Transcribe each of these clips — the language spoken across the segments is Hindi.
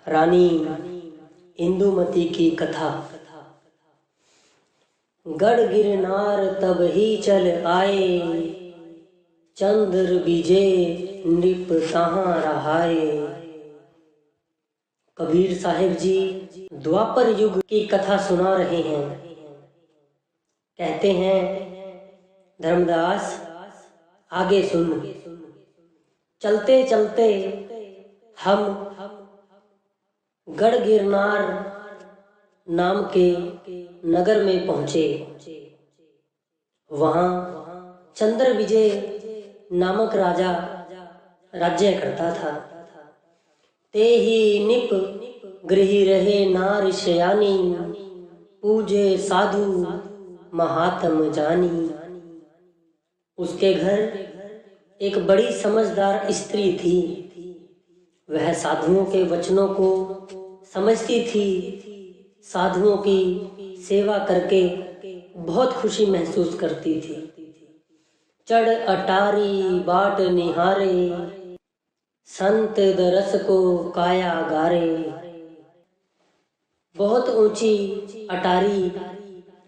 रानी इंदुमती की कथा। गढ़ गिरनार तब ही चल आए, चंद्र विजय नृप तहाँ रहाए। कबीर साहिब जी द्वापर युग की कथा सुना रहे हैं। कहते हैं, धर्मदास आगे सुन। चलते चलते हम गढ़ गिरनार नाम के नगर में पहुंचे। वहां चंद्र विजय नामक राजा राज्य करता था। ते ही निप गृह रहे नार शयानी, पूजे साधु महात्म जानी। उसके घर एक बड़ी समझदार स्त्री थी। वह साधुओं के वचनों को समझती थी। साधुओं की सेवा करके बहुत खुशी महसूस करती थी। चढ़ अटारी बाट निहारे, संत दरस को काया गारे। बहुत ऊंची अटारी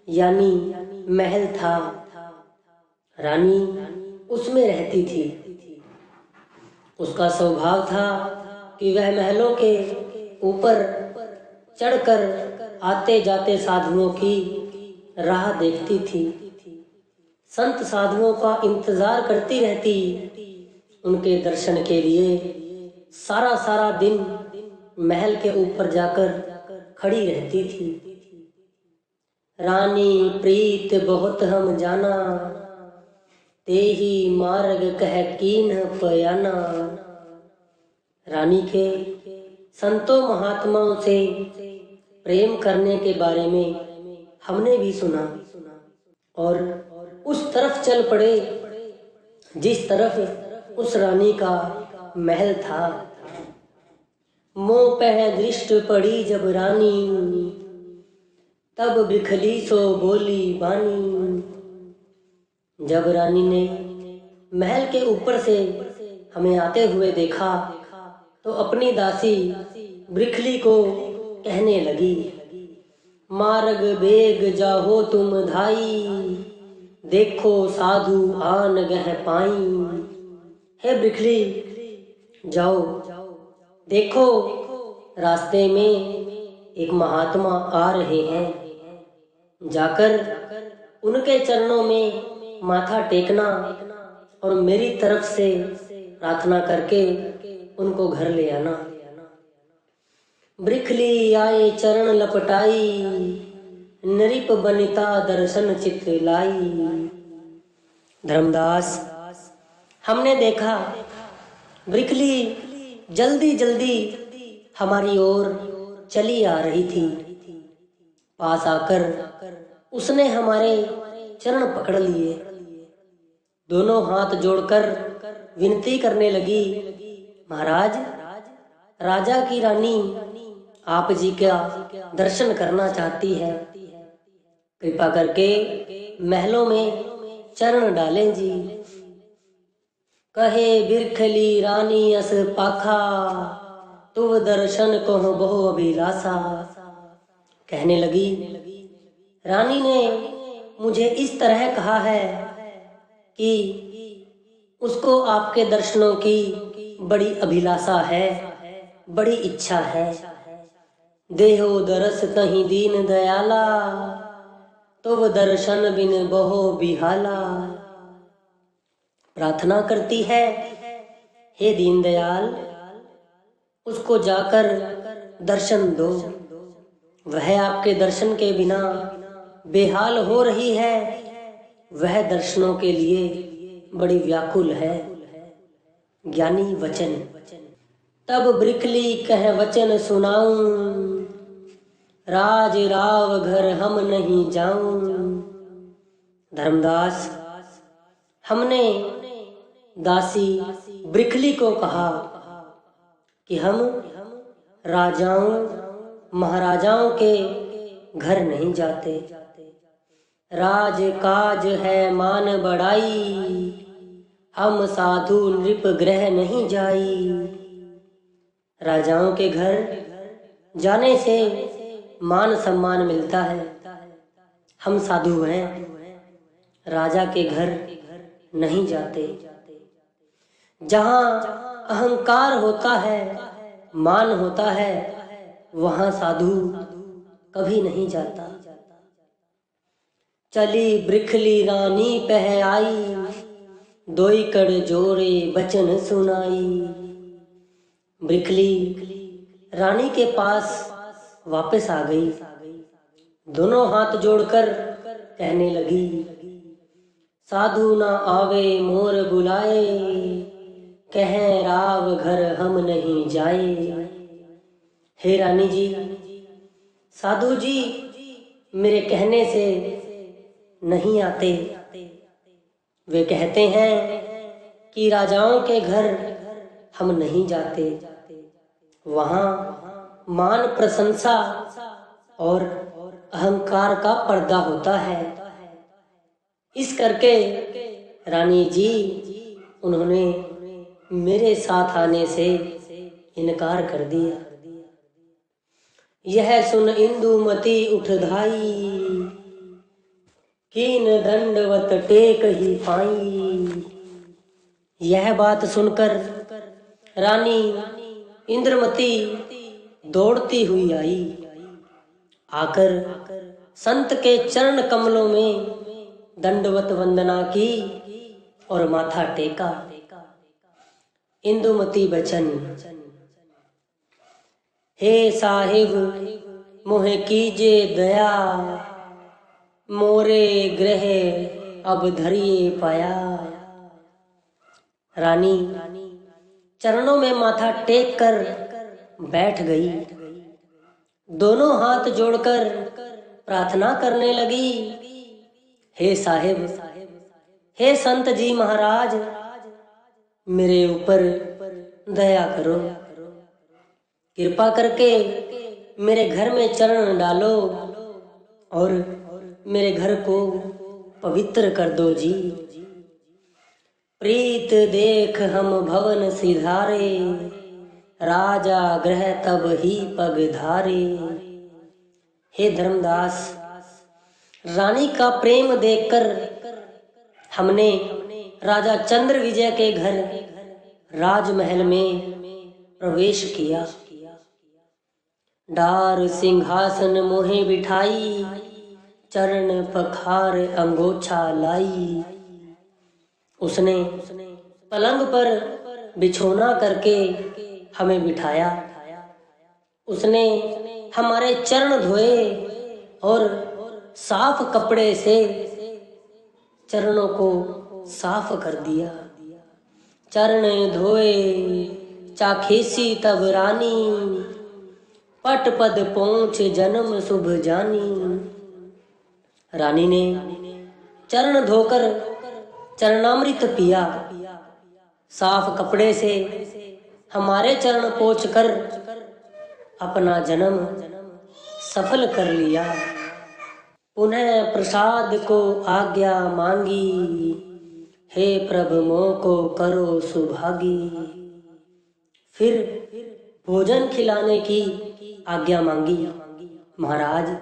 यानी महल था। रानी उसमें रहती थी। उसका स्वभाव था कि वह महलों के ऊपर चढ़कर आते जाते साधुओं की राह देखती थी। संत साधुओं का इंतजार करती रहती। उनके दर्शन के लिए सारा सारा दिन महल के ऊपर जाकर खड़ी रहती थी। रानी प्रीत बहुत हम जाना, ते ही मार्ग कह कीन पयाना। रानी के संतों महात्माओं से प्रेम करने के बारे में हमने भी सुना और उस तरफ चल पड़े जिस तरफ उस रानी का महल था। मोह पह दृष्ट पड़ी जब रानी, तब बिखली सो बोली बानी। जब रानी ने महल के ऊपर से हमें आते हुए देखा तो अपनी दासी बिखली को कहने लगी, मार्ग बेग जाहो तुम धाई, देखो साधु आन गह पाई। हे बिखली, जाओ देखो, रास्ते में एक महात्मा आ रहे हैं। जाकर उनके चरणों में माथा टेकना और मेरी तरफ से प्रार्थना करके उनको घर ले आना। बिखली आए चरण लपटाई, नृप बनिता दर्शन चित लाई। धर्मदास, हमने देखा बिखली जल्दी जल्दी हमारी ओर चली आ रही थी। पास आकर उसने हमारे चरण पकड़ लिए। दोनों हाथ जोड़कर विनती करने लगी, महाराज, राजा की रानी आप जी का दर्शन करना चाहती है। कृपा करके महलों में चरण डालें जी। कहे बिरखली रानी अस पाखा, तुव दर्शन को बहु अभिलाषा। कहने लगी, रानी ने मुझे इस तरह कहा है कि उसको आपके दर्शनों की बड़ी अभिलाषा है, बड़ी इच्छा है। देहो दरस कहीं दीन दयाला, तुव दर्शन बिन बहु बिहाला। प्रार्थना करती है, हे दीनदयाल, उसको जाकर दर्शन दो। वह आपके दर्शन के बिना बेहाल हो रही है। वह दर्शनों के लिए बड़ी व्याकुल है। ज्ञानी वचन। तब बिखली कह वचन सुनाऊं, राज राव घर हम नहीं जाऊं। धर्मदास, हमने दासी बिखली को कहा कि हम राजाओं महाराजाओं के घर नहीं जाते। राज काज है मान बढ़ाई, हम साधु नृप ग्रह नहीं जाई। राजाओं के घर जाने से मान सम्मान मिलता है। हम साधु हैं, राजा के घर नहीं जाते। जहाँ अहंकार होता है, मान होता है, वहाँ साधु कभी नहीं जाता। चली ब्रिखली रानी पह आई, दोई कड़ जोरे बचन सुनाई। ब्रिखली रानी के पास वापस आ गई, दोनों हाथ जोड़कर कहने लगी, साधु ना आवे मोर बुलाए, कह राव घर हम नहीं जाए। हे रानी जी, साधु जी मेरे कहने से नहीं आते। वे कहते हैं कि राजाओं के घर हम नहीं जाते, वहाँ मान प्रशंसा और अहंकार का पर्दा होता है। इस करके रानी जी उन्होंने मेरे साथ आने से इनकार कर दिया। यह सुन इंदुमती उठ धाई, कीन दंडवत टेक ही पाई। यह बात सुनकर रानी इंद्रमती दौड़ती हुई आई, आकर संत के चरण कमलों में दंडवत वंदना की और माथा टेका। इंदुमती बचन, हे साहिब मोहे कीजे दया, मोरे ग्रह अब धरिए पाया। रानी चरणों में माथा टेक कर बैठ गई, दोनों हाथ जोड़कर प्रार्थना करने लगी, हे साहिब, हे संत जी महाराज, मेरे ऊपर दया करो, कृपा करके मेरे घर में चरण डालो और मेरे घर को पवित्र कर दो जी। प्रीत देख हम भवन सिधारे, राजा ग्रह तब ही पग धारे। हे धर्मदास, रानी का प्रेम देखकर हमने राजा चंद्र विजय के घर राजमहल में प्रवेश किया। डार सिंहासन मोहे बिठाई, चरण पखार अंगोछा लाई। उसने पलंग पर बिछोना करके हमें बिठाया, उसने हमारे चरण धोए और साफ कपड़े से चरणों को साफ कर दिया। चरण धोए चाखीसी तब रानी, पट पद पहुँच जन्म शुभ जानी। रानी ने चरण धोकर चरणामृत पिया, साफ कपड़े से हमारे चरण पोंछकर अपना जन्म सफल कर लिया। पुनः प्रसाद को आज्ञा मांगी, हे प्रभु मोह को करो सुभागी। फिर भोजन खिलाने की आज्ञा मांगी। महाराज,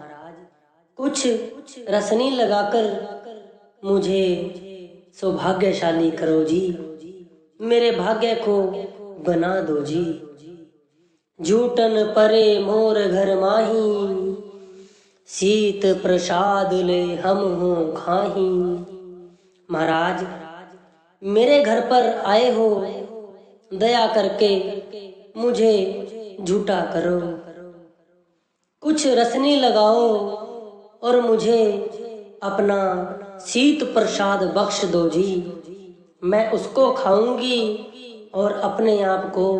कुछ रसनी लगाकर मुझे सौभाग्यशाली करो जी, मेरे भाग्य को बना दो जी। झूठन परे मोर घर माही, शीत प्रसाद ले हम हो खाही। महाराज, मेरे घर पर आए हो, दया करके मुझे झूठा करो, कुछ रसनी लगाओ और मुझे अपना शीत प्रसाद बख्श दो जी। मैं उसको खाऊंगी और अपने आप को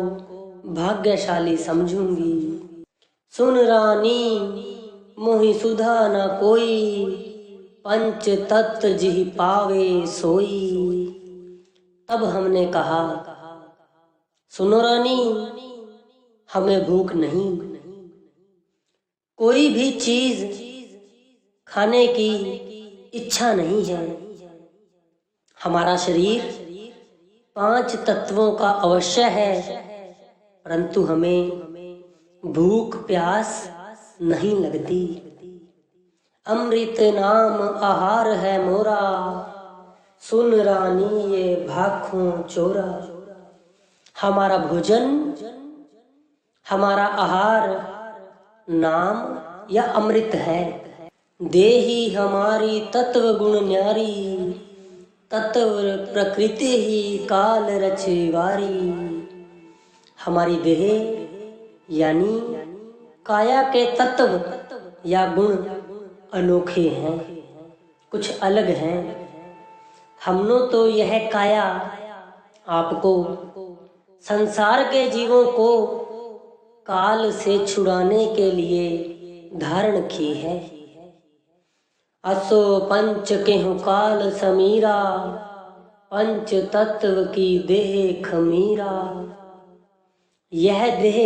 भाग्यशाली समझूंगी। सुन रानी मोहि सुधा न कोई, पंच तत्व जिहि पावे सोई। तब हमने कहा, सुनो रानी, हमें भूख नहीं, कोई भी चीज खाने की इच्छा नहीं है। हमारा शरीर 5 तत्वों का अवश्य है, परंतु हमें भूख प्यास नहीं लगती। अमृत नाम आहार है मोरा, सुन रानी ये भाखों चोरा। हमारा भोजन, हमारा आहार नाम या अमृत है। देही हमारी तत्व गुण न्यारी, तत्व प्रकृति ही काल रचवारी। हमारी देह यानी काया के तत्व या गुण अनोखे हैं, कुछ अलग हैं। हमने तो यह काया आपको, संसार के जीवों को काल से छुड़ाने के लिए धारण की है। असो पंच केहु काल समीरा, पंच तत्व की देह खमीरा। यह देह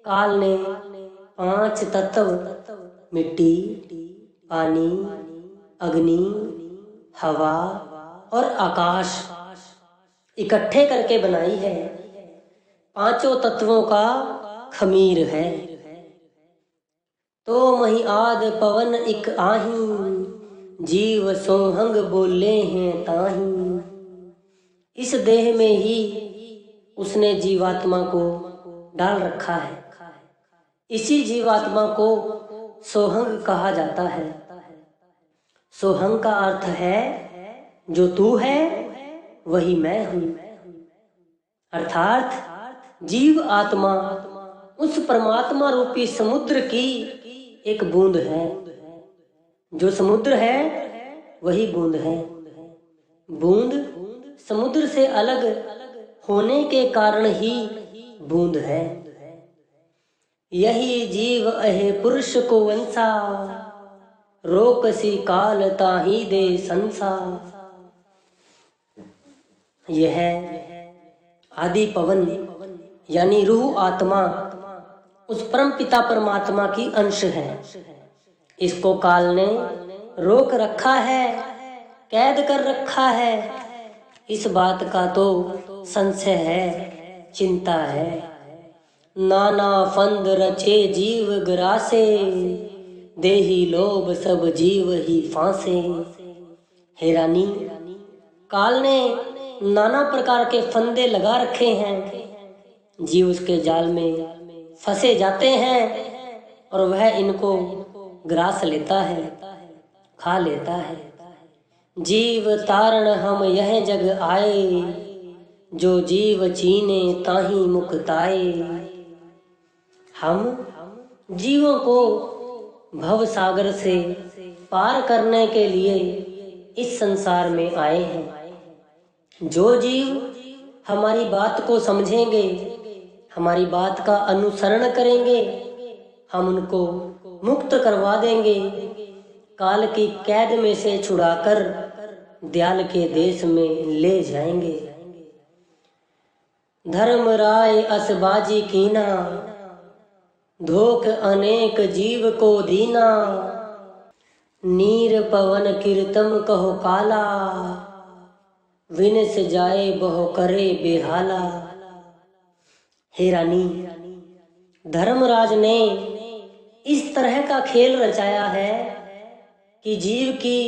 काल ने 5 तत्व मिट्टी, पानी, अग्नि, हवा और आकाश इकट्ठे करके बनाई है। 5 तत्वों का खमीर है। तो मही आद पवन इक आही, जीव सोहंग बोले हैं ताही। इस देह में ही उसने जीवात्मा को डाल रखा है। इसी जीवात्मा को सोहंग कहा जाता है। सोहंग का अर्थ है जो तू है वही मैं हूं। अर्थात जीव आत्मा उस परमात्मा रूपी समुद्र की एक बूंद है। जो समुद्र है वही बूंद है। बूंद समुद्र से अलग होने के कारण ही बूंद है। यही जीव अहे पुरुष को वंसा, रोक सी काल ताही दे संसा। यह आदि पवन यानी रूह आत्मा उस परम पिता परमात्मा की अंश है। इसको काल ने रोक रखा है, कैद कर रखा है। इस बात का तो संशय है, चिंता है। नाना फंद रचे जीव ग्रासे, देही लोभ सब जीव ही फांसे। हे रानी, काल ने नाना प्रकार के फंदे लगा रखे हैं। जीव उसके जाल में फंसे जाते हैं और वह इनको ग्रास लेता है, खा लेता है। जीव तारण हम यह जग आए, जो जीव चीने ताही मुक्ताए। हम जीवों को भव सागर से पार करने के लिए इस संसार में आए हैं। जो जीव हमारी बात को समझेंगे, हमारी बात का अनुसरण करेंगे, हम उनको मुक्त करवा देंगे। काल की कैद में से छुड़ाकर दयाल के देश में ले जाएंगे। धर्म राय असबाजी कीना, धोख अनेक जीव को दीना। नीर पवन कीर्तम कहो काला, विनस जाए बहु करे बेहाला। हे रानी, धर्मराज ने इस तरह का खेल रचाया है कि जीव की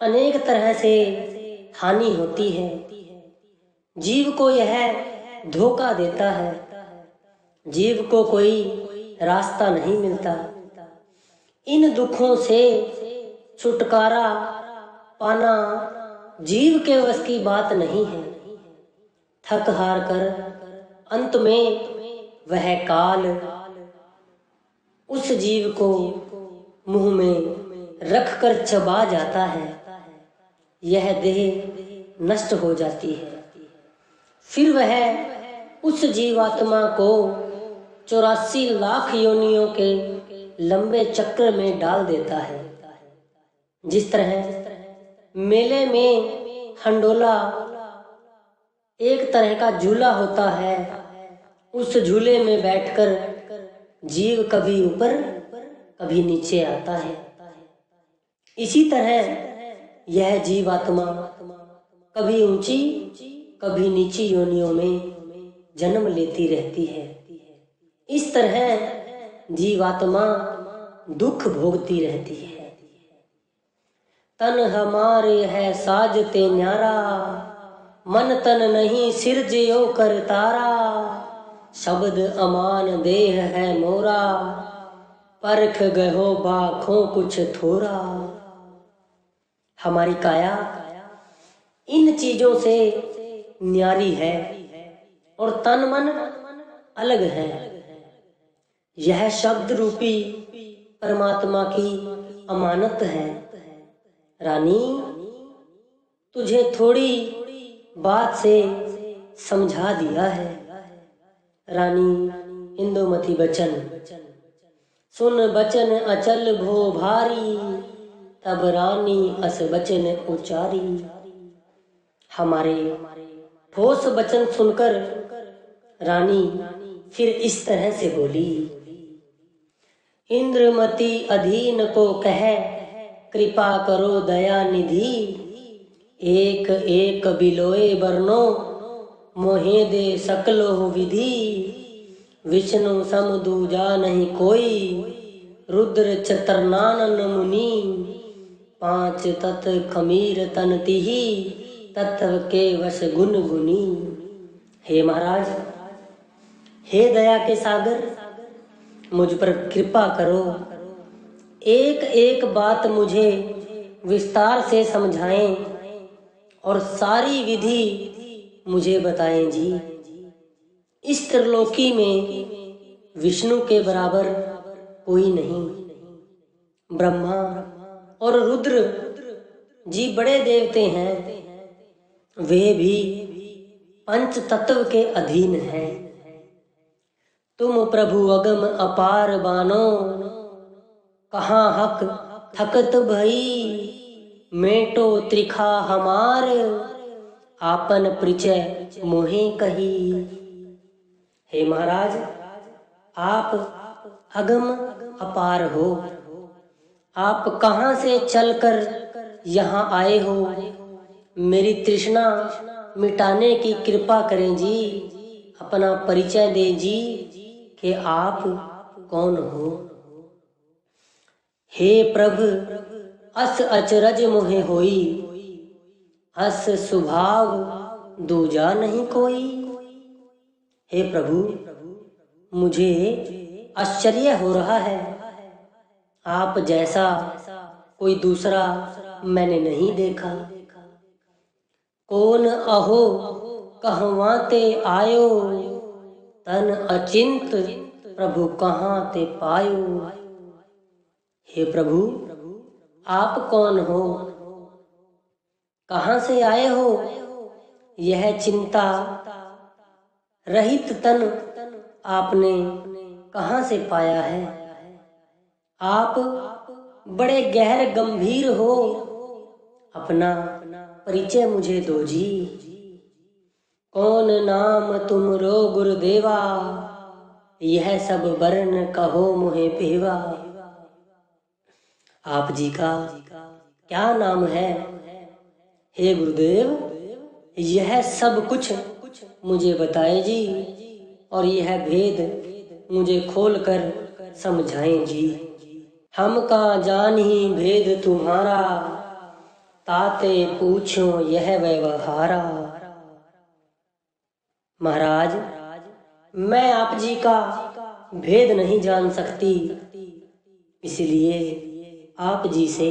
अनेक तरह से हानि होती है। जीव को यह धोखा देता है। जीव को कोई रास्ता नहीं मिलता। इन दुखों से छुटकारा पाना जीव के वश की बात नहीं है। थक हार कर अंत में वह काल उस जीव को मुंह में रख कर चबा जाता है। यह देह नष्ट हो जाती है। फिर वह उस जीवात्मा को 84 लाख योनियों के लंबे चक्र में डाल देता है। जिस तरह मेले में हंडोला एक तरह का झूला होता है, उस झूले में बैठकर जीव कभी ऊपर कभी नीचे आता है। इसी तरह यह जीवात्मा कभी ऊंची कभी नीची योनियों में जन्म लेती रहती है। इस तरह जीवात्मा दुख भोगती रहती है। तन हमारे है साजते न्यारा, मन तन नहीं सिरजयो कर तारा। शब्द अमान देह है मोरा, परख गहो बाखों कुछ थोरा। हमारी काया इन चीजों से न्यारी है और तन मन अलग है। यह शब्द रूपी परमात्मा की अमानत है। रानी, तुझे थोड़ी बात से समझा दिया है। रानी इंदुमती बचन सुन, बचन अचल भो भारी। तब रानी अस बचन उचारी। हमारे ठोस वचन सुनकर रानी फिर इस तरह से बोली। इंद्रमती अधीन को कहे, कृपा करो दया निधि। एक एक बिलोए बरनो, मोहे दे सकलो विधि। विष्णु सम दूजा नहीं कोई, रुद्र चतुर्नानन मुनि। पांच तत् खमीर तन तिहि, तत्व के वश गुण गुनी। हे महाराज, हे दया के सागर, मुझ पर कृपा करो। एक एक बात मुझे विस्तार से समझाएं और सारी विधि मुझे बताएं जी। इस त्रिलोकी में विष्णु के बराबर कोई नहीं। ब्रह्मा और रुद्र जी बड़े देवते हैं, वे भी पंच तत्व के अधीन हैं। तुम प्रभु अगम अपार बानो, कहाँ हक थकत भई। मेटो त्रिखा हमार, आपन परिचय मोहे कही। हे महाराज, आप अगम अपार हो। आप कहाँ से चलकर यहाँ आए हो? मेरी तृष्णा मिटाने की कृपा करें जी। अपना परिचय दें जी कि आप कौन हो। हे प्रभु, अस अचरज मोहे होई। अस स्वभाव दूजा नहीं कोई। हे प्रभु, मुझे आश्चर्य हो रहा है। आप जैसा कोई दूसरा मैंने नहीं देखा। कौन अहो कहवा ते आयो, तन अचिंत प्रभु कहाँ ते पायो। हे प्रभु, आप कौन हो? कहाँ से आए हो? यह चिंता रहित तन आपने कहाँ से पाया है? आप बड़े गहर गंभीर हो। अपना परिचय मुझे दो जी। कौन नाम तुमरो गुरुदेवा, यह सब वर्ण कहो मुहे पेवा। आप जी का क्या नाम है? हे गुरुदेव, यह सब कुछ मुझे बताएं जी, और यह भेद मुझे खोलकर समझाएं जी। हम का जान ही भेद तुम्हारा, ताते पूछो यह व्यवहारा। महाराज, मैं आप जी का भेद नहीं जान सकती, इसलिए आप जी से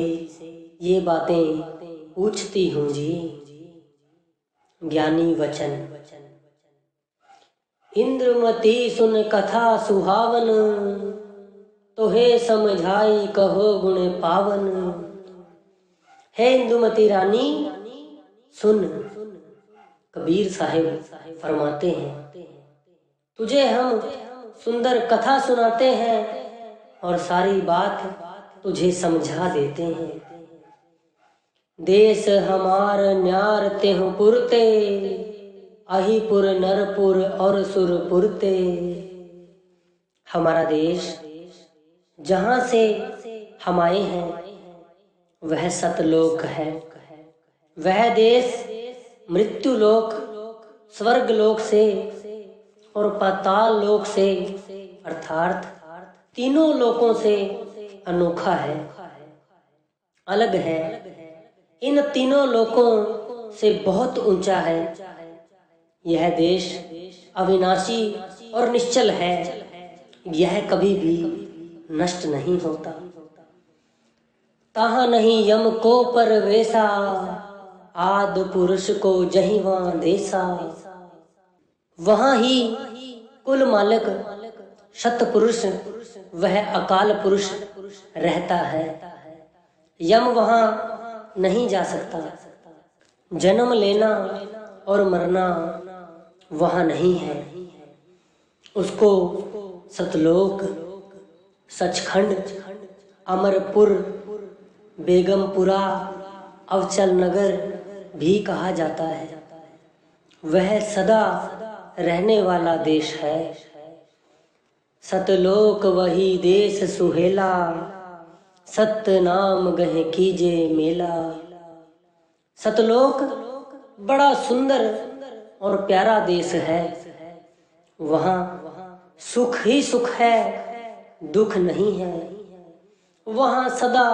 ये बातें पूछती हूँ जी। ज्ञानी वचन। इंद्रमती सुन कथा सुहावन, तोहे समझाई कहो गुण पावन। हे इंदुमती रानी, सुन। कबीर साहिब फरमाते हैं, तुझे हम सुंदर कथा सुनाते हैं और सारी बात तुझे समझा देते हैं। देश हमार न्यार तेहु पुरते, अहिपुर नरपुर और सुरपुरते। हमारा देश जहाँ से हम आए हैं वह सतलोक है। वह देश मृत्यु लोक, स्वर्ग लोक से और पाताल लोक से अर्थात तीनों लोकों से अनोखा है, अलग है, इन तीनों लोकों से बहुत ऊंचा है। यह देश अविनाशी और निश्चल है, यह कभी भी नष्ट नहीं होता। ताहा नहीं यम को परवेसा, आद पुरुष को जहिवां देसा। वहां ही कुल मालिक सतपुरुष वह अकाल पुरुष रहता है। यम वहां नहीं जा सकता, जन्म लेना और मरना वहां नहीं है। उसको सतलोक, सचखंड, अमरपुर, बेगमपुरा, अवचल नगर भी कहा जाता है। वह सदा रहने वाला देश है। सतलोक वही देश सुहेला, सत्य नाम गह कीजे मेला। सतलोक बड़ा सुंदर और प्यारा देश है। वहाँ सुख ही सुख है, दुख नहीं है। वहाँ सदा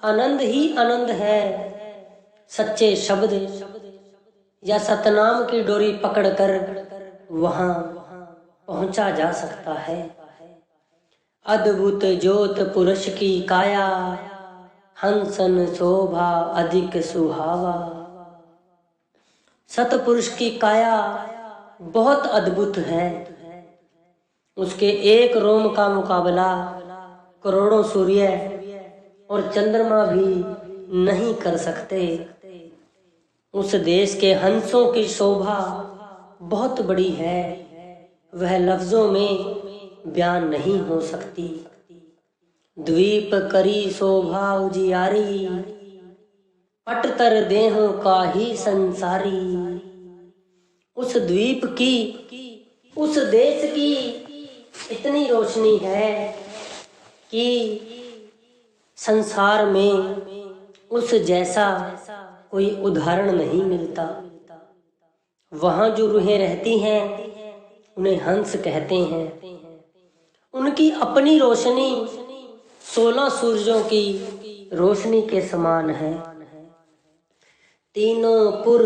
आनंद ही आनंद है। सच्चे शब्द या सतनाम की डोरी पकड़कर वहाँ पहुंचा जा सकता है। अद्भुत ज्योत पुरुष की काया, हंसन शोभा अधिक सुहावा। सतपुरुष की काया बहुत अद्भुत है। उसके एक रोम का मुकाबला करोड़ों सूर्य और चंद्रमा भी नहीं कर सकते। उस देश के हंसों की शोभा बहुत बड़ी है, वह लफ्जों में बयान नहीं हो सकती। द्वीप करी शोभा उजियारी, पटतर देहों का ही संसारी। उस द्वीप की, उस देश की इतनी रोशनी है कि संसार में उस जैसा कोई उदाहरण नहीं मिलता। वहाँ जो रूहें रहती हैं उन्हें हंस कहते हैं। उनकी अपनी रोशनी 16 सूरजों की रोशनी के समान है। तीनों पुर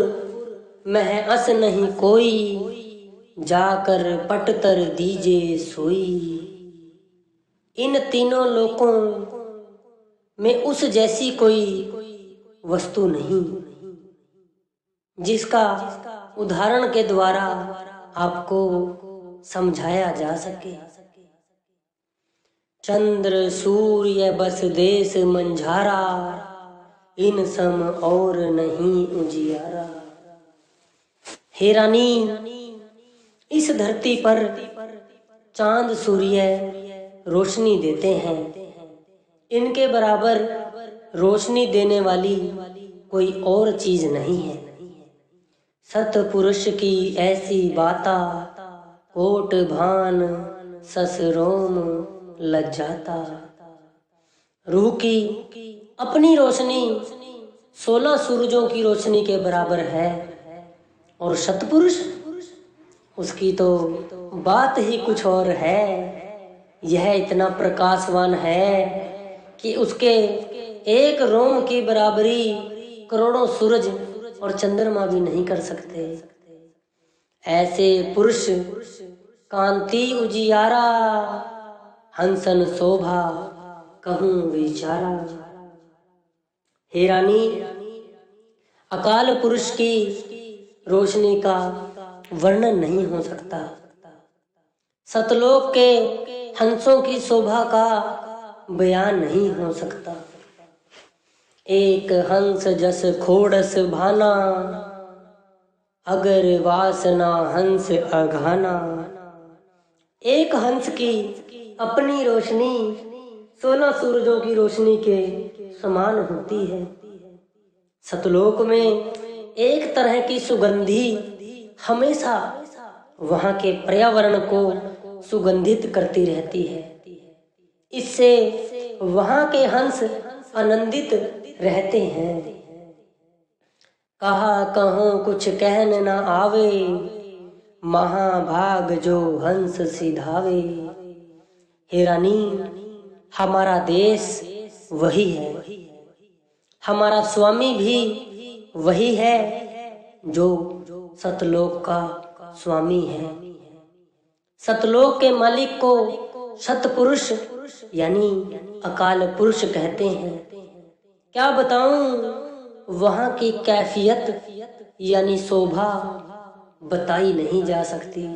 मह अस नहीं कोई, जाकर पटतर दीजे सोई। इन तीनों लोकों में उस जैसी कोई वस्तु नहीं जिसका उदाहरण के द्वारा आपको समझाया जा सके। चंद्र सूर्य बस देश मंझारा, इन सम और नहीं उजियारा। हे रानी, इस धरती पर चांद सूर्य रोशनी देते हैं, इनके बराबर रोशनी देने वाली कोई और चीज नहीं है। सतपुरुष की ऐसी बाता, कोट भान सस रोम लज्जाता। रूह की अपनी रोशनी 16 सूरजों की रोशनी के बराबर है और सतपुरुष उसकी तो बात ही कुछ और है। यह इतना प्रकाशवान है कि उसके एक रोम की बराबरी करोड़ों सूरज और चंद्रमा भी नहीं कर सकते। ऐसे पुरुष कांति उजियारा, हंसन शोभा कहूं विचारा। हे रानी, अकाल पुरुष की रोशनी का वर्णन नहीं हो सकता। सतलोक के हंसों की शोभा का बयान नहीं हो सकता। एक हंस जस खोड़स भाना, अगर वासना हंस अघाना। एक हंस की अपनी रोशनी 16 सूरजों की रोशनी के समान होती है। सतलोक में एक तरह की सुगंधी हमेशा वहां के पर्यावरण को सुगंधित करती रहती है। इससे वहां के हंस आनंदित रहते हैं। कहा कहो कुछ कहन न आवे, महाभाग जो हंस सिधावे। हे रानी, हमारा देश वही है, हमारा स्वामी भी वही है जो सतलोक का स्वामी है। सतलोक के मालिक को सतपुरुष यानी अकाल पुरुष कहते हैं। क्या बताऊं वहां की कैफियत यानी शोभा बताई नहीं जा सकती।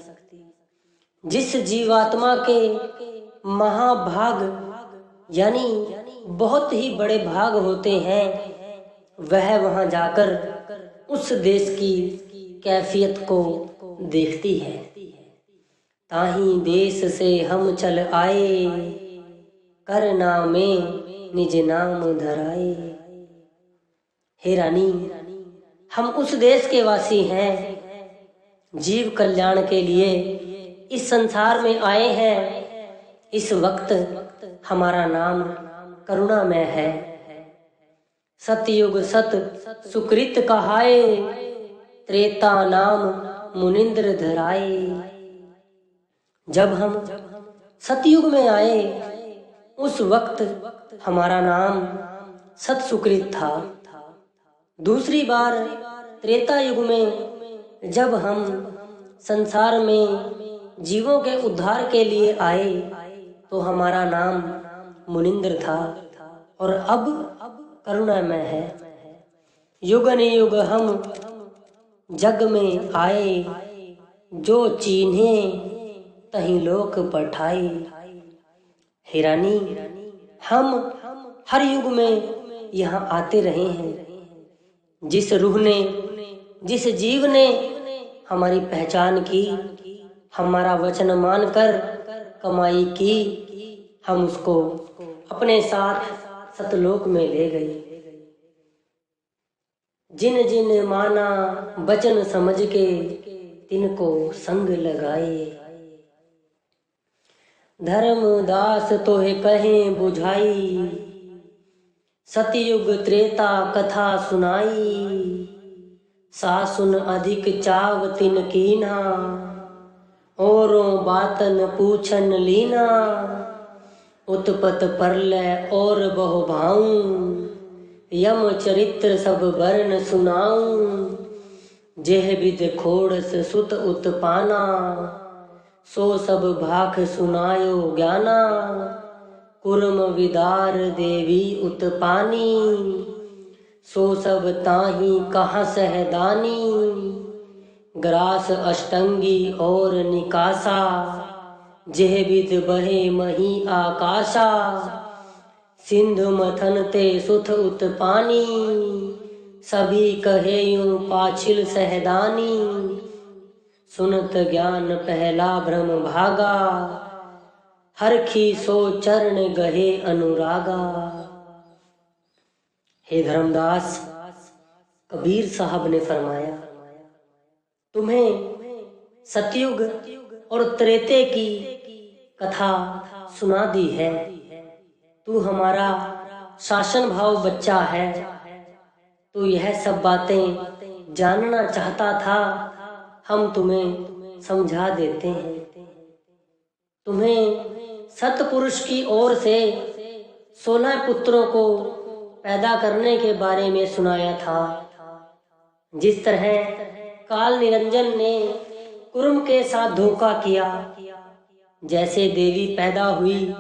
जिस जीवात्मा के महाभाग यानी बहुत ही बड़े भाग होते हैं, वह वहां जाकर उस देश की कैफियत को देखती है। ताही देश से हम चल आए, कर नामे निज नाम धराए। हे रानी, हम उस देश के वासी हैं, जीव कल्याण के लिए इस संसार में आए हैं। इस वक्त हमारा नाम करुणामय है। सतयुग सत सुकृत कहाए, त्रेता नाम मुनिंद्र धराए। जब हम सतयुग में आए उस वक्त हमारा नाम सत सुकृत था। दूसरी बार त्रेता युग में जब हम संसार में जीवों के उद्धार के लिए आए तो हमारा नाम मुनिंद्र था और अब करुणामय है। युगन युग हम जग में आए, जो चीन्हे तहीं लोक पठाए। हे रानी, हम हर युग में यहाँ आते रहे हैं। जिस रूह ने, जिस जीव ने हमारी पहचान की, हमारा वचन मानकर कमाई की, हम उसको अपने साथ सतलोक में ले गए। जिन जिन माना वचन समझ के, तिनको संग लगाए। धर्मदास तोहे कहें बुझाई, सतयुग त्रेता कथा सुनाई। सासुन अधिक चाव तिन कीना, औरों बातन पूछन लीना। उत्पत परलय और बहु भाऊं, यम चरित्र सब वर्ण सुनाऊं। जेह विद खोड़स सुत उत्पाना, सो सब भाख सुनायो ज्ञाना। कुर्म विदार देवी उत्पानी, सो सब ताही कहाँ सहदानी। ग्रास अष्टंगी और निकासा, जेह विद बहे मही आकाशा। सिंधु मथन ते सुथ उत्पानी, सभी कहे यूं पाछिल सहदानी। सुनत ज्ञान पहला भ्रम भागा, हरखी सो चरण गहे अनुरागा। हे धर्मदास, कबीर साहब ने फरमाया, तुम्हें सतयुग और त्रेते की कथा सुना दी है। तू हमारा शासन भाव बच्चा है, तू यह सब बातें जानना चाहता था, हम तुम्हें समझा देते हैं। तुम्हें सतपुरुष की ओर से 16 पुत्रों को पैदा करने के बारे में सुनाया था। जिस तरह काल निरंजन ने कुर्म के साथ धोखा किया, जैसे देवी पैदा हुई,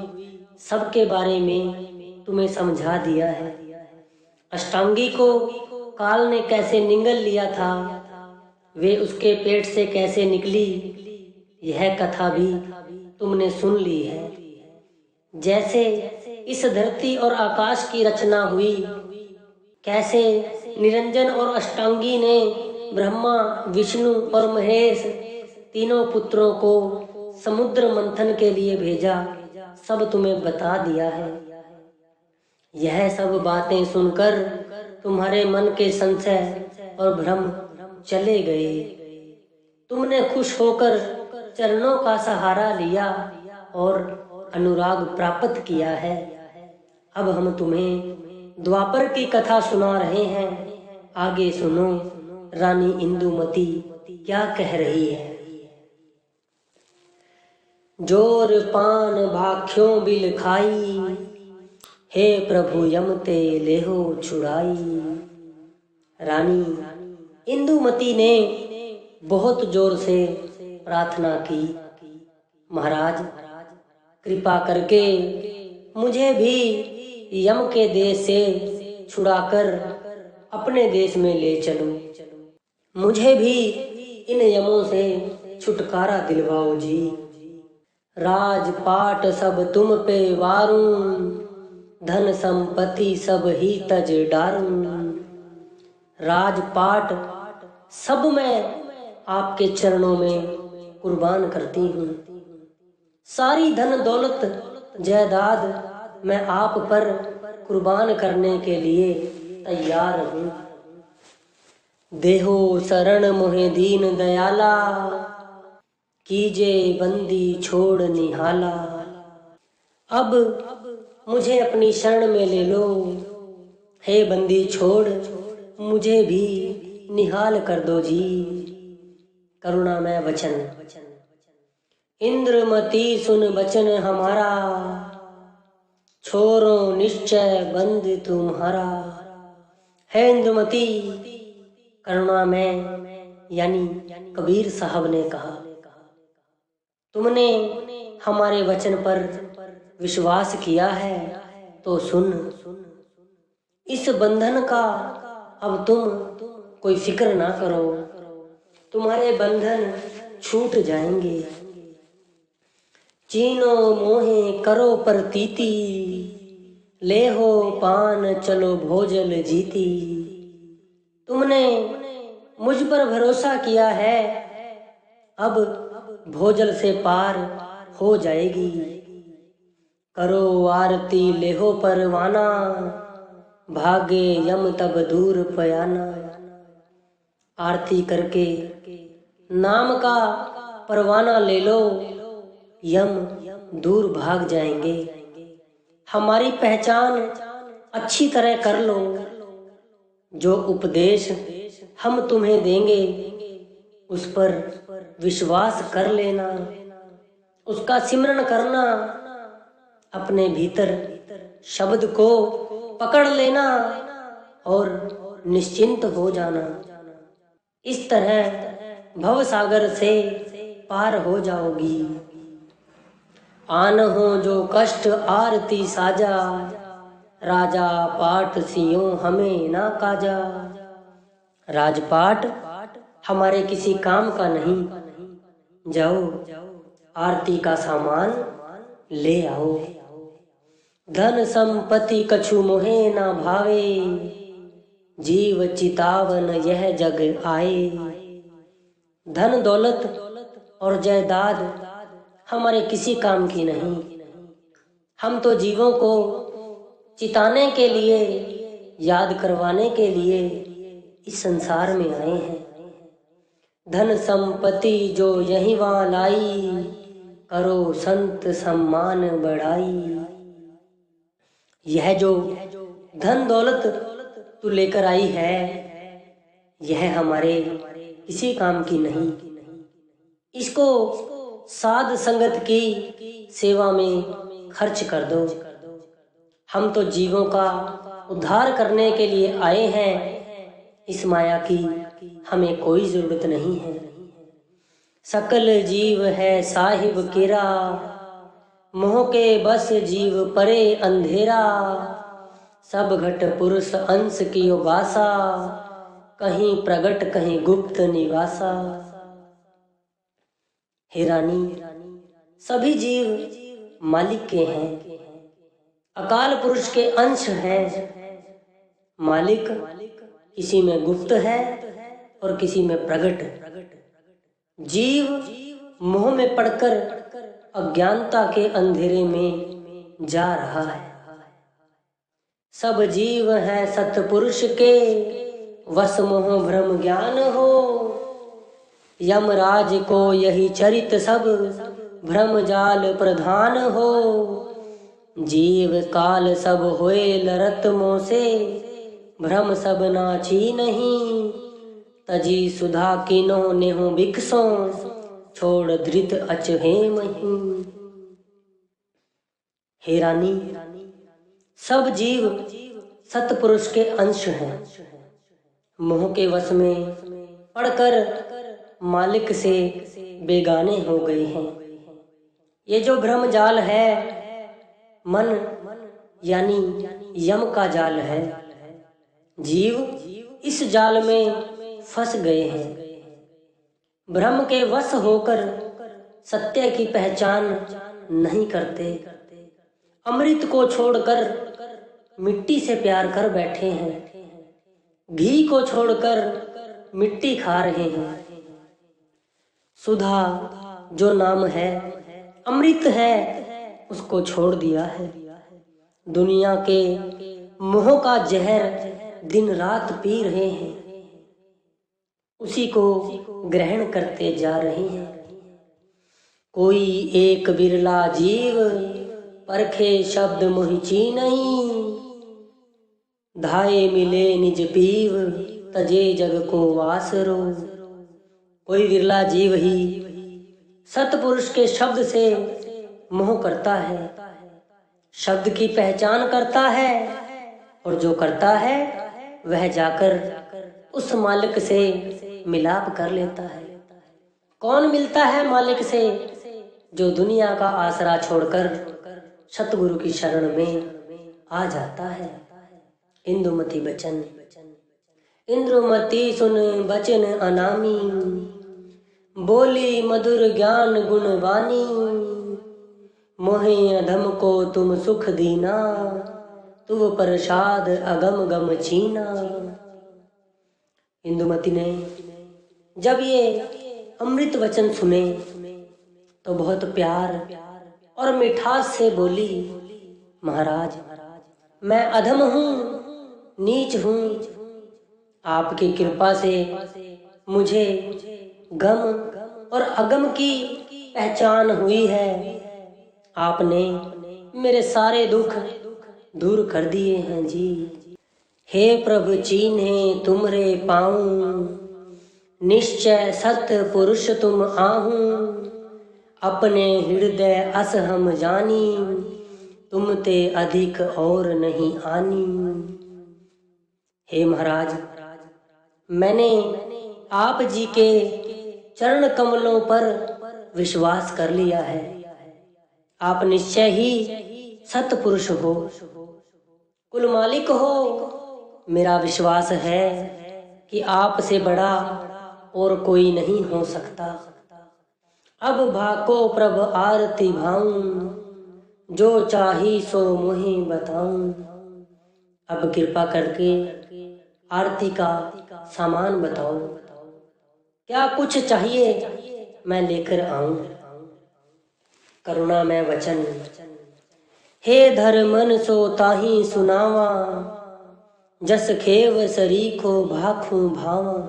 सबके बारे में तुम्हें समझा दिया है। अष्टांगी को काल ने कैसे निगल लिया था, वे उसके पेट से कैसे निकली, यह कथा भी तुमने सुन ली है। जैसे इस धरती और आकाश की रचना हुई, कैसे निरंजन और अष्टांगी ने ब्रह्मा, विष्णु और महेश तीनों पुत्रों को समुद्र मंथन के लिए भेजा, सब तुम्हें बता दिया है। यह सब बातें सुनकर तुम्हारे मन के संशय और भ्रम चले गए। तुमने खुश होकर चरणों का सहारा लिया और अनुराग प्राप्त किया है। अब हम तुम्हें द्वापर की कथा सुना रहे हैं। आगे सुनो, रानी इंदुमती क्या कह रही है। जोर पान भाख्यों बिल खाई, हे प्रभु यम ते लेहो छुड़ाई। रानी इंदुमती ने बहुत जोर से प्रार्थना की, महाराज कृपा करके मुझे भी यम के देश से छुड़ाकर अपने देश में ले चलो, मुझे भी इन यमों से छुटकारा दिलवाओ जी। राजपाट सब तुम पे वारूं, धन संपत्ति सब ही तज डारूं। राजपाट सब मैं आपके चरणों में कुर्बान करती हूँ। सारी धन दौलत जायदाद मैं आप पर कुर्बान करने के लिए तैयार हूँ। देहो शरण मोहे दीन दयाला, कीजे बंदी छोड़ निहाला। अब मुझे अपनी शरण में ले लो, हे बंदी छोड़ मुझे भी निहाल कर दो जी। करुणामय वचन। इंद्रमती सुन वचन हमारा, छोरो निश्चय बंद तुम्हारा। है इंद्रमती, करुणामय यानी कबीर साहब ने कहा, तुमने हमारे वचन पर विश्वास किया है तो सुन, इस बंधन का अब तुम कोई फिक्र ना करो, तुम्हारे बंधन छूट जाएंगे। चीनो मोहे करो प्रतीति, ले हो पान चलो भोजल जीती। तुमने मुझ पर भरोसा किया है, अब भोजल से पार हो जाएगी। करो आरती लेहो परवाना, भागे यम तब दूर पयाना। आरती करके नाम का परवाना ले लो, यम दूर भाग जाएंगे। हमारी पहचान अच्छी तरह कर लो, जो उपदेश हम तुम्हें देंगे उस पर विश्वास कर लेना, उसका सिमरन करना, अपने भीतर शब्द को पकड़ लेना और निश्चिंत हो जाना। इस तरह भव सागर से पार हो जाओगी। आन हो जो कष्ट आरती साजा, राजा पाठ सियों हमें ना काजा। राजपाट हमारे किसी काम का नहीं, जाओ आरती का सामान ले आओ। धन संपत्ति कछु मोहे ना भावे, जीव चितावन यह जग आए। धन दौलत और जायदाद हमारे किसी काम की नहीं, हम तो जीवों को चिताने के लिए, याद करवाने के लिए इस संसार में आए हैं। धन संपत्ति जो यहीं वहाँ लाई, करो संत सम्मान बढ़ाई। यह जो धन दौलत तू लेकर आई है, यह हमारे किसी काम की नहीं। इसको साध संगत की सेवा में खर्च कर दो। हम तो जीवों का उद्धार करने के लिए आए हैं, इस माया की हमें कोई जरूरत नहीं है। सकल जीव है साहिब केरा, मोह के बस जीव परे अंधेरा। सब घट पुरुष अंश की वासा, कहीं प्रगट कहीं गुप्त निवासा। हे रानी, सभी जीव मालिक के हैं, अकाल पुरुष के अंश हैं। मालिक किसी में गुप्त है और किसी में प्रगट। जीव मोह में पड़कर अज्ञानता के अंधेरे में जा रहा है। सब जीव है सतपुरुष के, वश मोह भ्रम ज्ञान हो। यमराज को यही चरित सब, भ्रम जाल प्रधान हो। जीव काल सब होए लरत मोह से, भ्रम सब नाची नहीं। तजी सुधा किनो नेहु बिकसों, छोड़ धृत अचहे मही। हे रानी, सब जीव सतपुरुष के अंश हैं। मोह के वश में पड़कर मालिक से बेगाने हो गए हैं। ये जो भ्रम जाल है मन यानी यम का जाल है। जीव इस जाल में फंस गए हैं। भ्रम के वश होकर सत्य की पहचान नहीं करते। अमृत को छोड़कर मिट्टी से प्यार कर बैठे हैं। घी को छोड़कर मिट्टी खा रहे हैं। सुधा जो नाम है अमृत है, उसको छोड़ दिया है। दुनिया के मोह का जहर दिन रात पी रहे हैं। उसी को ग्रहण करते जा रहे हैं। कोई एक बिरला जीव परखे शब्द मोहिची नहीं। धाये मिले निज पीव तजे जग को वासरो। कोई विरला जीव ही सतपुरुष के शब्द से मोह करता है, शब्द की पहचान करता है, और जो करता है वह जाकर उस मालिक से मिलाप कर लेता है। कौन मिलता है मालिक से? जो दुनिया का आसरा छोड़कर सतगुरु की शरण में आ जाता है। इंदुमती बचन। इंद्रुमती सुन बचन अनामी, बोली मधुर ज्ञान गुणवानी। मोहे अधम को तुम सुख दीना, तुव प्रसाद अगम गम छीना। इंदुमती ने जब ये अमृत वचन सुने तो बहुत प्यार और मिठास से बोली, महाराज मैं अधम हूँ, नीच हूँ। आपकी कृपा से मुझे गम और अगम की पहचान हुई है। आपने मेरे सारे दुख दूर कर दिए हैं जी। हे प्रभु चीन्हे तुमरे पाऊं, निश्चय सत्य पुरुष तुम आहूं। अपने हृदय अस हम जानी, तुम ते अधिक और नहीं आनी। हे महाराज, मैंने आप जी के चरण कमलों पर विश्वास कर लिया है। आप निश्चय ही सतपुरुष हो, कुल मालिक हो। मेरा विश्वास है कि आपसे बड़ा और कोई नहीं हो सकता। अब भाको प्रभ आरती भाऊं, जो चाही सो मुहे बताऊं। अब कृपा करके आरती का सामान बताओ। क्या कुछ चाहिए मैं लेकर आऊं। करुणा में वचन। हे धर्मन सो ताही सुनावा, जस खेव सरीखो भाखू भावा।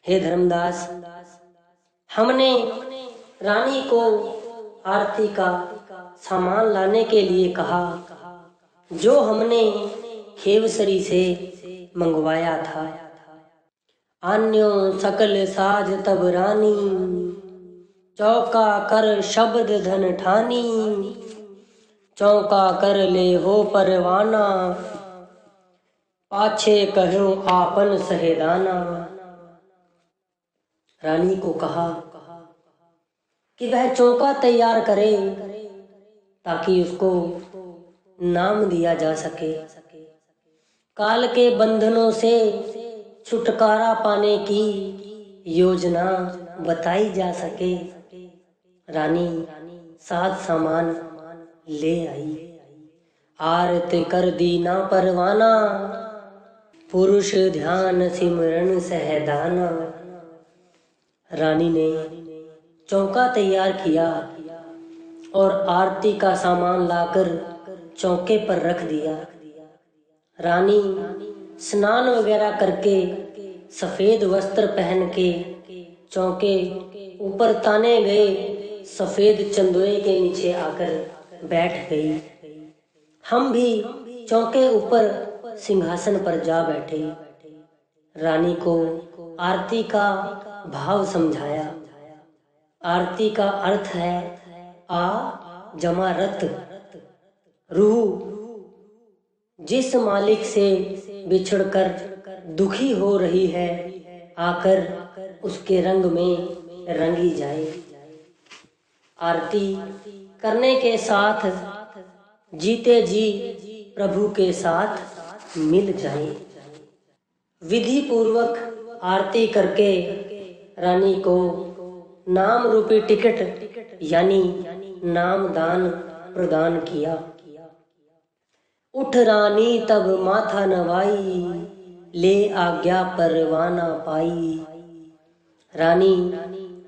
हे धर्मदास, हमने रानी को आरती का सामान लाने के लिए कहा, जो हमने खेवसरी से मंगवाया था। आन्यो सकल साज तब रानी, चौका कर शब्द धन ठानी। चौका कर ले हो परवाना, पाछे कहो आपन सहेदाना। रानी को कहा कि वह चौका तैयार करे ताकि उसको नाम दिया जा सके। काल के बंधनों से छुटकारा पाने की योजना बताई जा सके। रानी साथ सामान ले आई। आरत कर दी ना परवाना, पुरुष ध्यान सिमरन सहदाना। रानी ने चौका तैयार किया और आरती का सामान लाकर चौके पर रख दिया। रानी स्नान वगैरह करके सफेद वस्त्र पहन के चौके ऊपर ताने गए सफेद चंदोए के नीचे आकर बैठ गई। हम भी चौके ऊपर सिंहासन पर जा बैठे। रानी को आरती का भाव समझाया। आरती का अर्थ है आ जमा रत। रूह जिस मालिक से बिछड़कर दुखी हो रही है, आकर उसके रंग में रंगी जाए। आरती करने के साथ जीते जी प्रभु के साथ मिल जाए। विधि पूर्वक आरती करके रानी को नाम रूपी टिकट यानी नाम दान प्रदान किया। उठ रानी तब माथा नवाई, ले आज्ञा परवाना पाई। रानी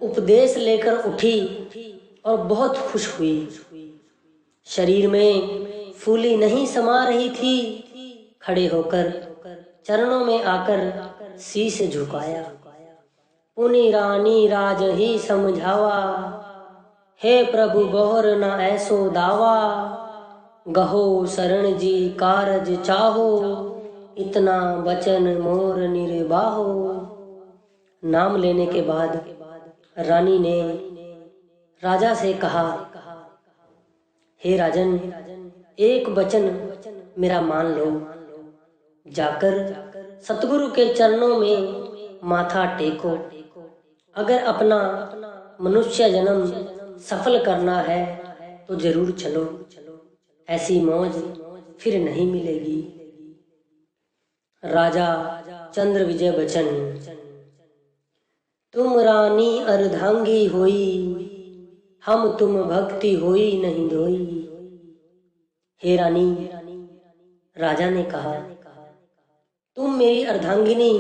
उपदेश लेकर उठी और बहुत खुश हुई। शरीर में फूली नहीं समा रही थी। खड़े होकर चरणों में आकर शीश झुकाया। पुनि रानी राज ही समझावा, हे प्रभु बोहर न ऐसो दावा। गहो शरण जी कारज चाहो, इतना वचन मोर निर्बाहो। नाम लेने के बाद रानी ने राजा से कहा, हे राजन, एक वचन मेरा मान लो। जाकर सतगुरु के चरणों में माथा टेको। अगर अपना मनुष्य जन्म सफल करना है तो जरूर चलो। ऐसी मौज फिर नहीं मिलेगी। राजा चंद्र विजय बचन। तुम रानी अर्धांगी होई, हम तुम भक्ति होई नहीं धोई। हे रानी, राजा ने कहा, तुम मेरी अर्धांगिनी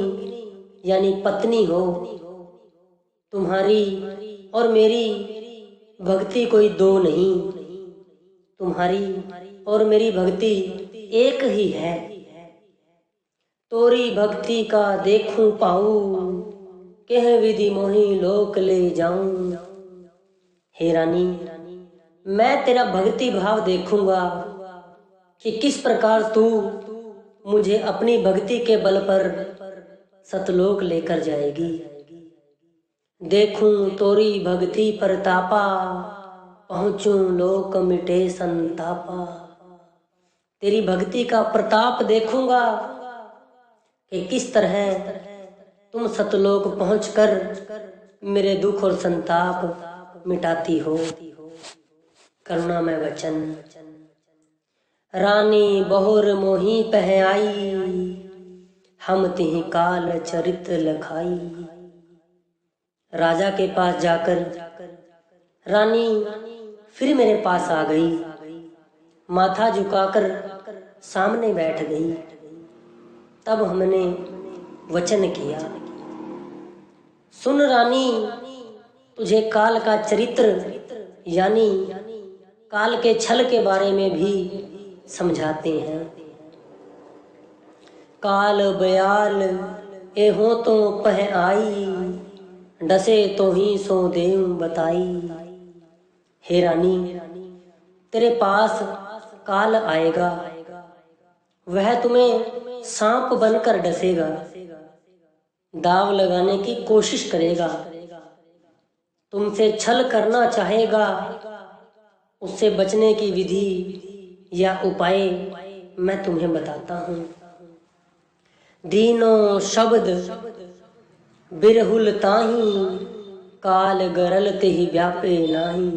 यानी पत्नी हो। तुम्हारी और मेरी भक्ति कोई दो नहीं, तुम्हारी और मेरी भक्ति एक ही है। तोरी भक्ति का देखूं पाऊं, कह विधि मोही लोक ले जाऊं। हे रानी, मैं तेरा भक्ति भाव देखूंगा कि किस प्रकार तू मुझे अपनी भक्ति के बल पर सतलोक लेकर जाएगी। देखूं तोरी भक्ति परतापा, पहुंचूं लोक मिटे संतापा। तेरी भक्ति का प्रताप देखूंगा कि किस तरह तुम सतलोक पहुंचकर मेरे दुख और संताप मिटाती हो। करुणा में वचन। रानी बहुर मोही पह आई, हम तिहि काल चरित लखाई। राजा के पास जाकर रानी फिर मेरे पास आ गई। माथा झुकाकर सामने बैठ गई। तब हमने वचन किया, सुन रानी, तुझे काल का चरित्र यानी काल के छल के बारे में भी समझाते हैं। काल बयाल ए हो तो पह आई, डसे तो ही सो देव बताई। हे रानी, तेरे पास काल आएगा, वह तुम्हें सांप बनकर डसेगा, दाव लगाने की कोशिश करेगा, तुमसे छल करना चाहेगा। उससे बचने की विधि या उपाय मैं तुम्हें बताता हूँ। दीनो शब्द बिरहुल ताही, काल गरल तेहि व्यापे नाही।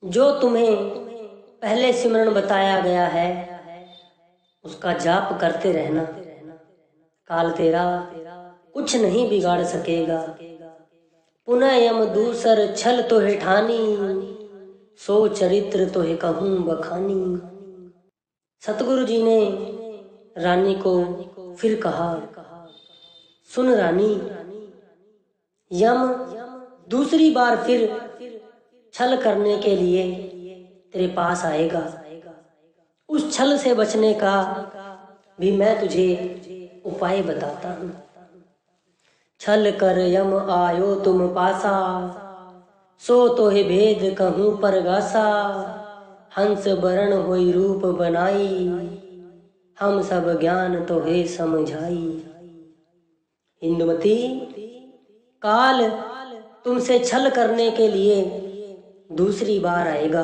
जो तुम्हें पहले सिमरन बताया गया है उसका जाप करते रहना। काल तेरा कुछ नहीं बिगाड़ सकेगा। पुनः यम दूसर छल तो है ठानी, सो चरित्र तो है कहूँ बखानी। सतगुरु जी ने रानी को फिर कहा, सुन रानी, यम दूसरी बार फिर छल करने के लिए तेरे पास आएगा। उस छल से बचने का भी मैं तुझे उपाय बताता हूँ। छल कर यम आयो तुम पासा, सो तो है भेद कहूँ परगासा। हंस बरण होई रूप बनाई, हम सब ज्ञान तो है समझाई। इंदुमती, काल तुमसे छल करने के लिए दूसरी बार आएगा।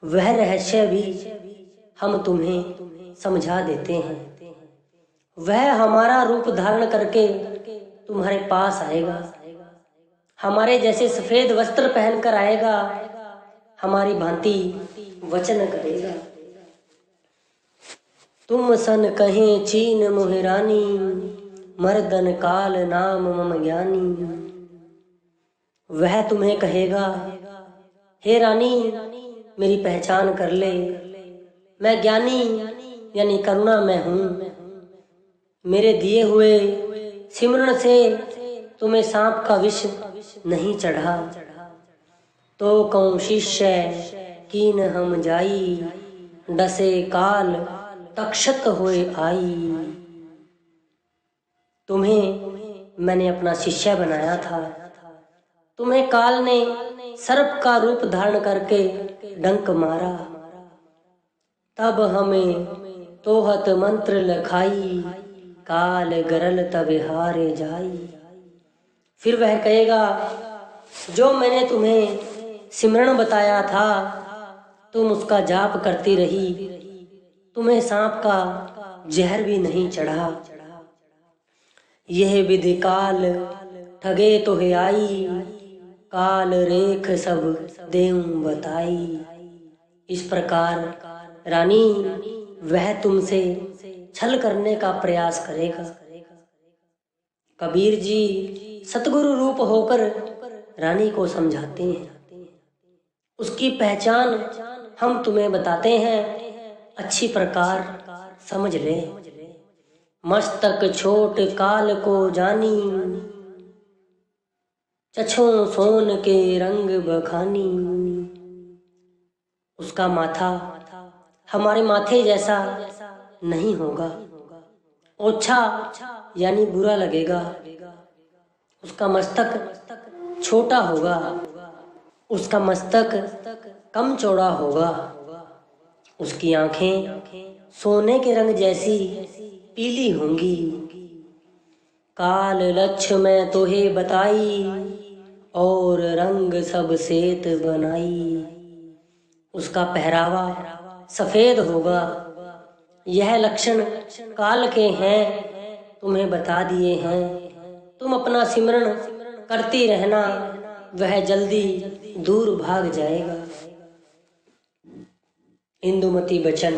वह रहस्य भी हम तुम्हें समझा देते हैं। वह हमारा रूप धारण करके तुम्हारे पास आएगा, हमारे जैसे सफेद वस्त्र पहनकर आएगा, हमारी भांति वचन करेगा। तुम सन कहें चीन मोहिरानी, मर्दन काल नाम मम ज्ञानी। वह तुम्हें कहेगा, हे रानी मेरी पहचान कर ले, मैं ज्ञानी यानी करुणा मैं हूँ। मेरे दिए हुए सिमरन से तुम्हें सांप का विष नहीं चढ़ा। तो कौन शिष्य कीन हम जाई, डसे काल तक्षत होए आई। तुम्हें मैंने अपना शिष्य बनाया था, तुम्हें काल ने सर्प का रूप धारण करके डंक मारा। तब हमें तोहत मंत्र लखाई, काल गरल तब हारे जाई। फिर वह कहेगा, जो मैंने तुम्हें सिमरन बताया था तुम उसका जाप करती रही, तुम्हें सांप का जहर भी नहीं चढ़ा। यह विधि काल ठगे तो है आई, काल रेख सब देऊं बताई। इस प्रकार रानी वह तुमसे छल करने का प्रयास करेगा। कबीर जी सतगुरु रूप होकर रानी को समझाते हैं। उसकी पहचान हम तुम्हें बताते हैं, अच्छी प्रकार समझ ले। मस्तक छोट काल को जानी, चछों सोन के रंग बखानी। उसका माथा हमारे माथे जैसा नहीं होगा, ओछा यानी बुरा लगेगा। उसका मस्तक छोटा होगा, उसका मस्तक कम चौड़ा होगा। उसकी आंखें सोने के रंग जैसी पीली होंगी। काल लक्ष्य मैं तोहे बताई, और रंग सब सेत बनाई। उसका पहरावा सफेद होगा। यह लक्षण काल के हैं, तुम्हें बता दिए हैं। तुम अपना सिमरन करती रहना, वह जल्दी दूर भाग जाएगा। इंदुमती बचन।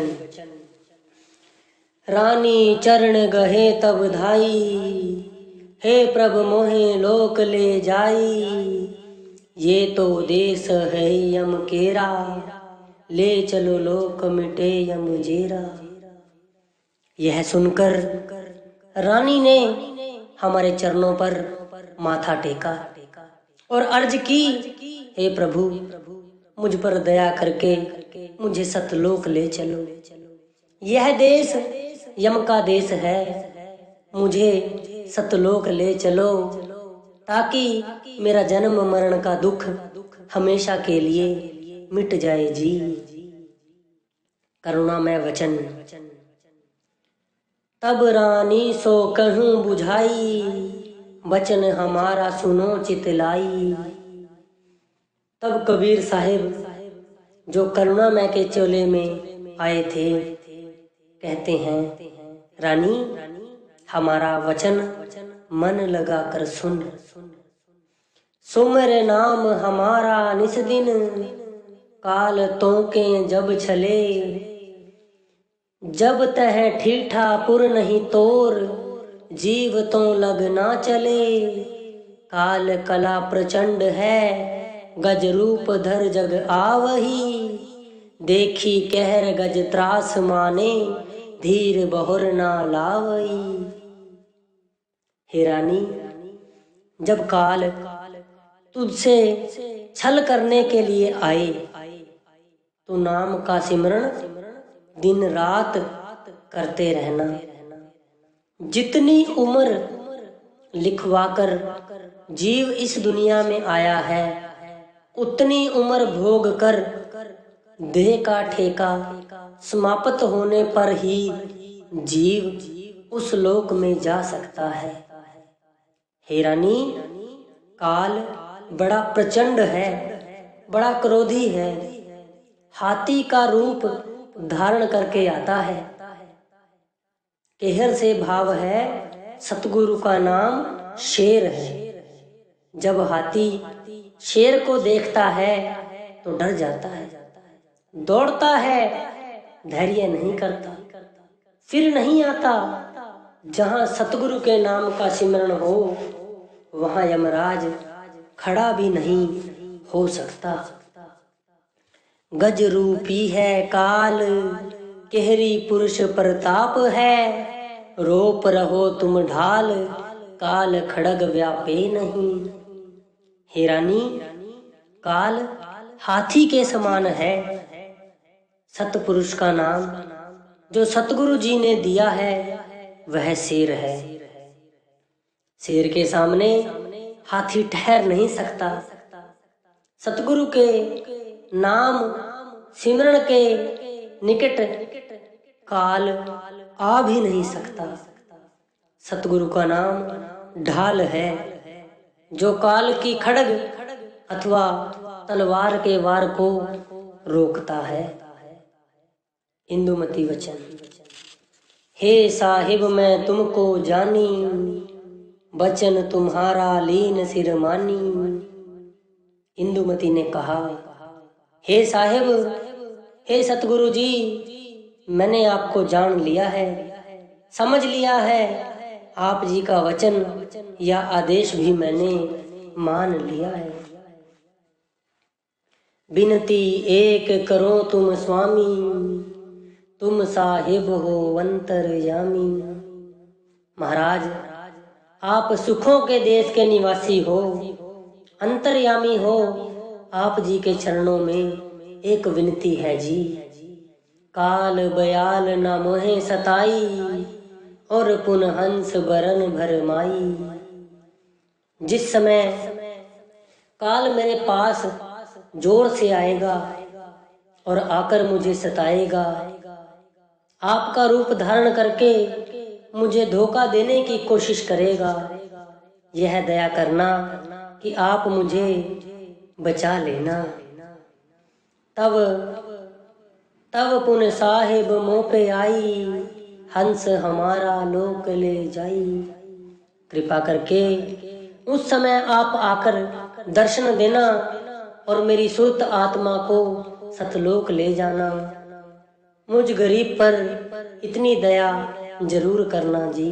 रानी चरण गहे तब धाई, हे प्रभ मोहे लोक ले जाई। ये तो देश है यम केरा, ले चलो लोक मिटे यम जेरा। यह सुनकर रानी ने हमारे चरणों पर माथा टेका और अर्ज की, हे प्रभु मुझ पर दया करके मुझे सतलोक ले चलो। यह देश यम का देश है, मुझे सतलोक ले चलो, ताकि मेरा जन्म मरण का दुख हमेशा के लिए मिट जाए जी। करुणामय वचन। तब रानी सो कहूँ बुझाई, वचन हमारा सुनो चितलाई। तब कबीर साहिब जो करुणामय के चोले में आए थे कहते हैं, रानी हमारा वचन मन लगा कर सुन। सुमर नाम हमारा निस दिन, काल तोके जब छले। जब तह ठीठा पुर नहीं तोर, जीव तो लग ना चले। काल कला प्रचंड है, गज रूप धर जग आवही। देखी कहर गज त्रास माने, धीर बहुर ना लावई। हे रानी, जब काल तुझसे छल करने के लिए आए तो नाम का सिमरन दिन रात करते रहना। जितनी उम्र लिखवाकर जीव इस दुनिया में आया है, उतनी उम्र भोग कर देह का ठेका समाप्त होने पर ही जीव उस लोक में जा सकता है। हे रानी, काल बड़ा प्रचंड है, बड़ा क्रोधी है, हाथी का रूप धारण करके आता है। कहर से भाव है, सतगुरु का नाम शेर है। जब हाथी शेर को देखता है तो डर जाता है, दौड़ता है, धैर्य नहीं करता, फिर नहीं आता। जहां सतगुरु के नाम का सिमरण हो वहां यमराज खड़ा भी नहीं हो सकता। गज रूपी है काल, केहरी पुरुष प्रताप है, रोप रहो तुम ढाल, काल खड़ग व्यापे नहीं। हे रानी, काल हाथी के समान है। सतपुरुष का नाम जो सतगुरु जी ने दिया है वह शेर है। शेर के सामने हाथी ठहर नहीं सकता। सतगुरु के नाम सिमरण के निकट काल आ भी नहीं सकता। सतगुरु का नाम ढाल है जो काल की खड़ग अथवा तलवार के वार को रोकता है। इंदुमती वचन। हे साहिब मैं तुमको जानी, बचन तुम्हारा लीन सिर मानी। इंदुमती ने कहा, हे साहिब, हे सतगुरु जी, मैंने आपको जान लिया है, समझ लिया है। आप जी का वचन या आदेश भी मैंने मान लिया है। बिनती एक करो तुम स्वामी, तुम साहिब हो अंतर्यामी। महाराज, आप सुखों के देश के निवासी हो, अंतर्यामी हो। आप जी के चरणों में एक विनती है जी। काल बयाल न मोहे सताई, और पुन हंस बरन भरमाई। जिस समय काल मेरे पास जोर से आएगा और आकर मुझे सताएगा, आपका रूप धारण करके मुझे धोखा देने की कोशिश करेगा, यह दया करना कि आप मुझे बचा लेना। तब पुन साहिब मोह पे आई, हंस हमारा लोक ले जाई। कृपा करके उस समय आप आकर दर्शन देना और मेरी शुद्ध आत्मा को सतलोक ले जाना। मुझ गरीब पर इतनी दया जरूर करना जी।